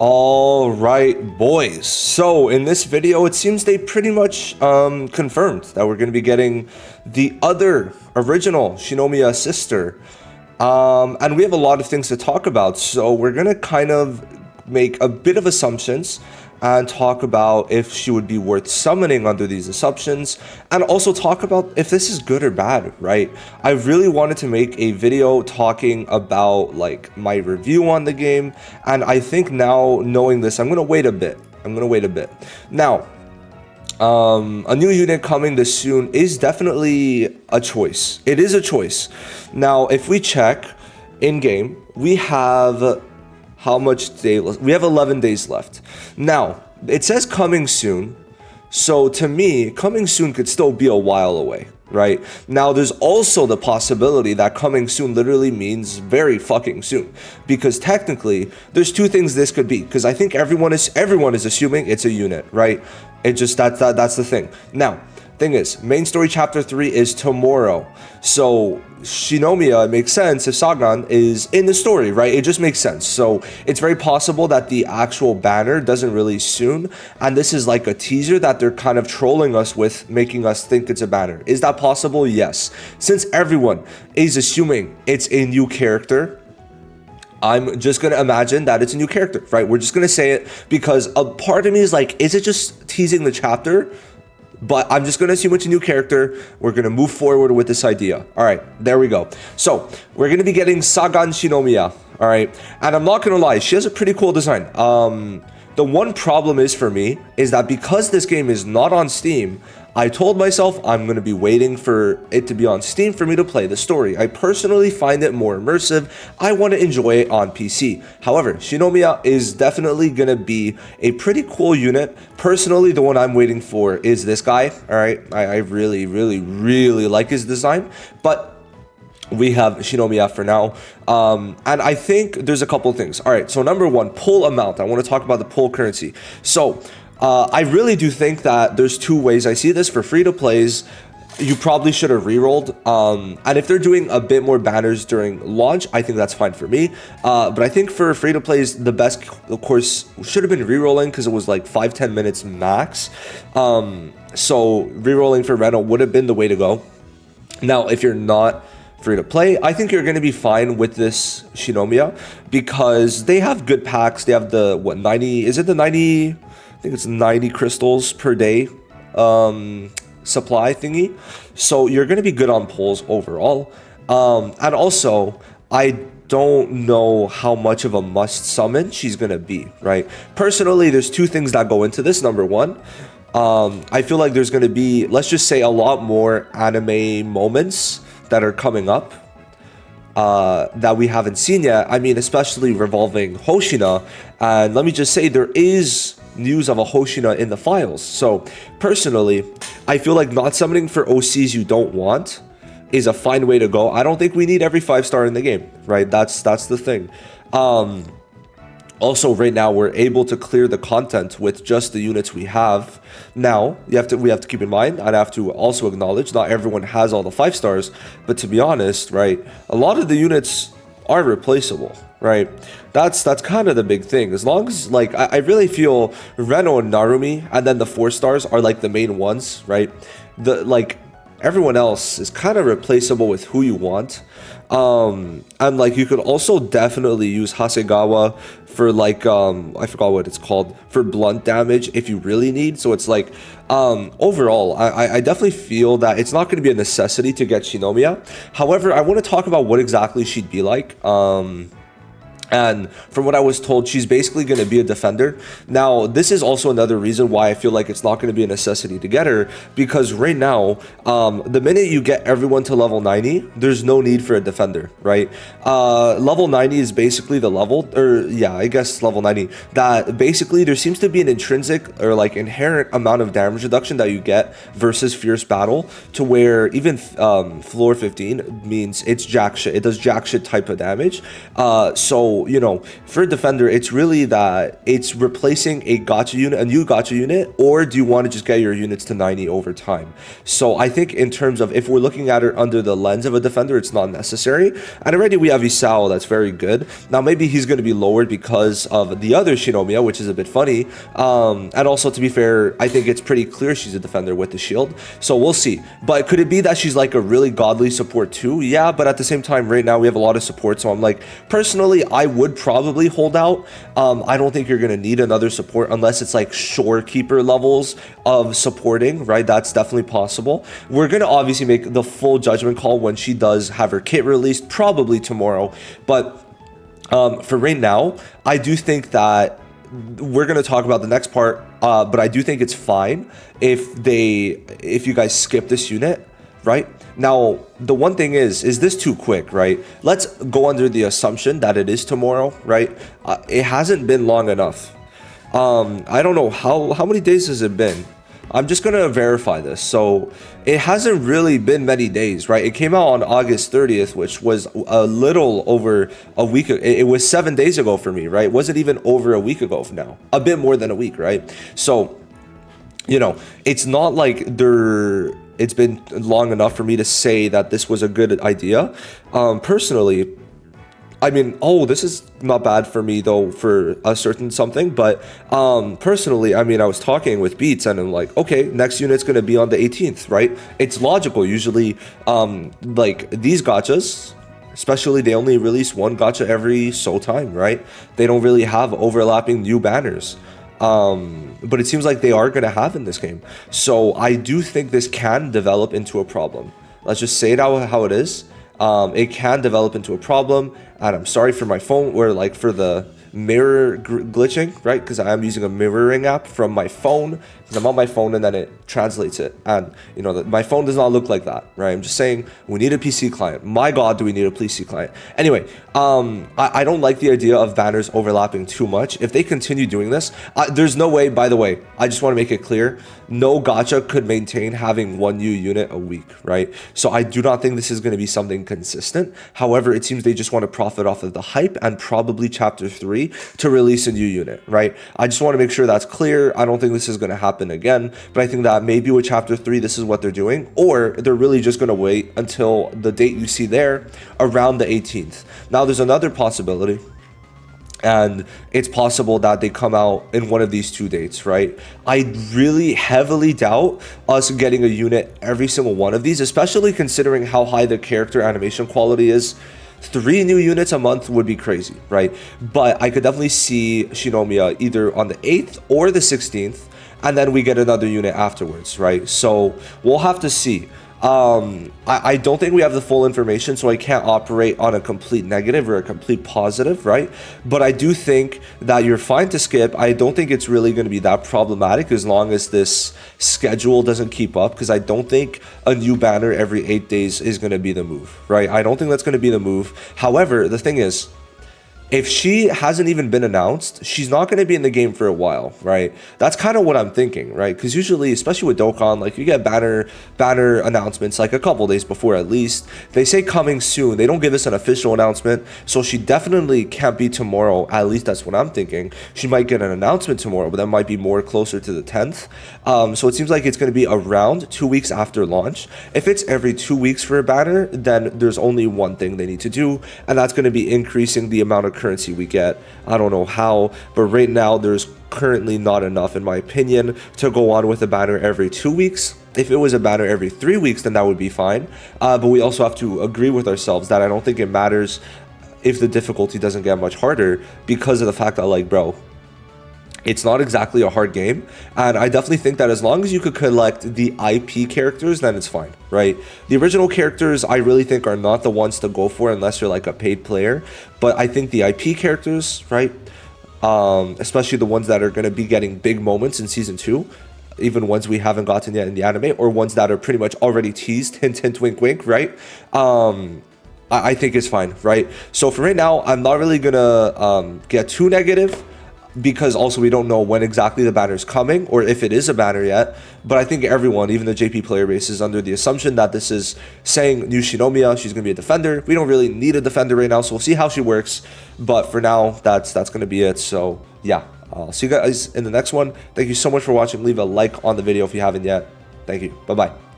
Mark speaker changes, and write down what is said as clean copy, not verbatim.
Speaker 1: All right, boys. So in this video, it seems they pretty much confirmed that we're going to be getting the other original Shinomiya sister. And we have a lot of things to talk about. So we're going to kind of make a bit of assumptions and talk about if she would be worth summoning under these assumptions, and also talk about if this is good or bad, right? I really wanted to make a video talking about like my review on the game, and I think now knowing this, I'm gonna wait a bit. Now, a new unit coming this soon is definitely a choice. It is a choice. Now, if we check in game, we have how much day left? We have 11 days left. Now, it says coming soon. So to me, coming soon could still be a while away, right? Now, there's also the possibility that coming soon literally means very fucking soon. Because technically, there's two things this could be. Because I think everyone is assuming it's a unit, right? It just, that's the thing. Now, thing is, main story chapter 3 is tomorrow. So Shinomiya, it makes sense if Sagan is in the story, right? It just makes sense. So it's very possible that the actual banner doesn't release soon, and this is like a teaser that they're kind of trolling us with, making us think it's a banner. Is that possible? Yes. Since everyone is assuming it's a new character, I'm just going to imagine that it's a new character, right? We're just going to say it because a part of me is like, is it just teasing the chapter? But I'm just going to assume it's a new character. We're going to move forward with this idea. All right, there we go. So we're going to be getting Sagan Shinomiya. All right. And I'm not going to lie, she has a pretty cool design. The one problem is for me is that because this game is not on Steam, I told myself I'm going to be waiting for it to be on Steam for me to play the story. I personally find it more immersive. I want to enjoy it on PC. However, Shinomiya is definitely going to be a pretty cool unit. Personally, the one I'm waiting for is this guy. All right. I really, really, really like his design. But we have Shinomiya for now. And I think there's a couple things. All right. So number one, pull amount. I want to talk about the pull currency. So I really do think that there's two ways I see this. For free-to-plays, you probably should have rerolled. And if they're doing a bit more banners during launch, I think that's fine for me. But I think for free-to-plays, the best, of course, should have been rerolling because it was like 5-10 minutes max. So rerolling for Reno would have been the way to go. Now, if you're not free-to-play, I think you're going to be fine with this Shinomiya because they have good packs. They have the, 90, is it the 90... I think it's 90 crystals per day supply thingy. So you're going to be good on pulls overall. And also, I don't know how much of a must summon she's going to be, right? Personally, there's two things that go into this. Number one, I feel like there's going to be, let's just say, a lot more anime moments that are coming up that we haven't seen yet. I mean, especially revolving Hoshina. And let me just say, there is news of a Hoshina in the files. So personally, I feel like not summoning for OCs you don't want is a fine way to go. I don't think we need every 5-star in the game, right? That's the thing. Also, right now we're able to clear the content with just the units we have. Now, we have to keep in mind, I'd have to also acknowledge not everyone has all the 5-stars, but to be honest, right, a lot of the units are replaceable, right? That's kind of the big thing. As long as, like, I really feel Reno and Narumi and then the 4-stars are like the main ones, right? Everyone else is kind of replaceable with who you want. And like you could also definitely use Hasegawa for like I forgot what it's called, for blunt damage if you really need. So it's like overall I definitely feel that it's not going to be a necessity to get Shinomiya. However, I want to talk about what exactly she'd be like. And from what I was told, she's basically going to be a defender. Now, this is also another reason why I feel like it's not going to be a necessity to get her, because right now, the minute you get everyone to level 90, there's no need for a defender, right? Level 90 is basically the level, or yeah, I guess level 90, that basically there seems to be an intrinsic or like inherent amount of damage reduction that you get versus Fierce Battle, to where even floor 15 means it's jack shit. It does jack shit type of damage. So So, you know, for Defender, it's really that it's replacing a gacha unit, a new gacha unit, or do you want to just get your units to 90 over time? So I think in terms of, if we're looking at it under the lens of a Defender, it's not necessary. And already we have Isao that's very good. Now, maybe he's going to be lowered because of the other Shinomiya, which is a bit funny. And also, to be fair, I think it's pretty clear she's a Defender with the shield. So we'll see. But could it be that she's like a really godly support too? Yeah, but at the same time, right now we have a lot of support. So I'm like, personally, I would probably hold out. I don't think you're going to need another support unless it's like shorekeeper levels of supporting, right? That's definitely possible. We're going to obviously make the full judgment call when she does have her kit released, probably tomorrow. But for right now, I do think that we're going to talk about the next part, but I do think it's fine if you guys skip this unit, right? Now, the one thing is this too quick, right? Let's go under the assumption that it is tomorrow, right? It hasn't been long enough. I don't know, how many days has it been? I'm just going to verify this. So it hasn't really been many days, right? It came out on August 30th, which was a little over a week. It was 7 days ago for me, right? It wasn't even over a week ago now. A bit more than a week, right? So, you know, it's not like it's been long enough for me to say that this was a good idea. Personally, I mean, this is not bad for me though, for a certain something, but personally, I mean, I was talking with Beats and I'm like, okay, next unit's going to be on the 18th, right? It's logical. Usually, like these gachas, especially, they only release one gacha every so time, right? They don't really have overlapping new banners. But it seems like they are going to have in this game. So I do think this can develop into a problem. Let's just say it how it is. It can develop into a problem, and I'm sorry for my phone, or like for the mirror glitching, right? Because I am using a mirroring app from my phone, because I'm on my phone and then it translates it, and you know, my phone does not look like that, right? I'm just saying we need a PC client. My god, do we need a PC client? Anyway, I don't like the idea of banners overlapping too much. If they continue doing this, there's no way, by the way, I just want to make it clear, no gacha could maintain having one new unit a week, right? So I do not think this is going to be something consistent. However, it seems they just want to profit off of the hype and probably chapter 3 to release a new unit, right? I just want to make sure that's clear. I don't think this is going to happen again, but I think that maybe with chapter 3 this is what they're doing, or they're really just going to wait until the date you see there, around the 18th. Now there's another possibility, and it's possible that they come out in one of these two dates, right? I really heavily doubt us getting a unit every single one of these, especially considering how high the character animation quality is. 3 new units a month would be crazy, right? But I could definitely see Shinomiya either on the 8th or the 16th, and then we get another unit afterwards, right? So we'll have to see. I don't think we have the full information, so I can't operate on a complete negative or a complete positive, right? But I do think that you're fine to skip. I don't think it's really going to be that problematic as long as this schedule doesn't keep up, because I don't think a new banner every 8 days is going to be the move, right? I don't think that's going to be the move. However, the thing is, if she hasn't even been announced, she's not going to be in the game for a while, right? That's kind of what I'm thinking, right? Because usually, especially with Dokkan, like you get banner announcements like a couple days before at least. They say coming soon. They don't give us an official announcement, so she definitely can't be tomorrow. At least that's what I'm thinking. She might get an announcement tomorrow, but that might be more closer to the 10th. So it seems like it's going to be around 2 weeks after launch. If it's every 2 weeks for a banner, then there's only one thing they need to do, and that's going to be increasing the amount of currency we get. I don't know how, but right now there's currently not enough, in my opinion, to go on with a banner every 2 weeks. If it was a banner every 3 weeks, then that would be fine. But we also have to agree with ourselves that I don't think it matters if the difficulty doesn't get much harder, because of the fact that, like, bro, it's not exactly a hard game, and I definitely think that as long as you could collect the IP characters, then it's fine, right? The original characters, I really think, are not the ones to go for unless you're like a paid player, but I think the IP characters, right, especially the ones that are going to be getting big moments in Season 2, even ones we haven't gotten yet in the anime, or ones that are pretty much already teased, hint, hint, wink, wink, right? I think it's fine, right? So for right now, I'm not really going to get too negative. because also we don't know when exactly the banner is coming or if it is a banner yet. But I think everyone, even the JP player base, is under the assumption that this is saying new Shinomiya. She's going to be a defender. We don't really need a defender right now, so we'll see how she works. But for now, that's going to be it. So yeah, I'll see you guys in the next one. Thank you so much for watching. Leave a like on the video if you haven't yet. Thank you. Bye-bye.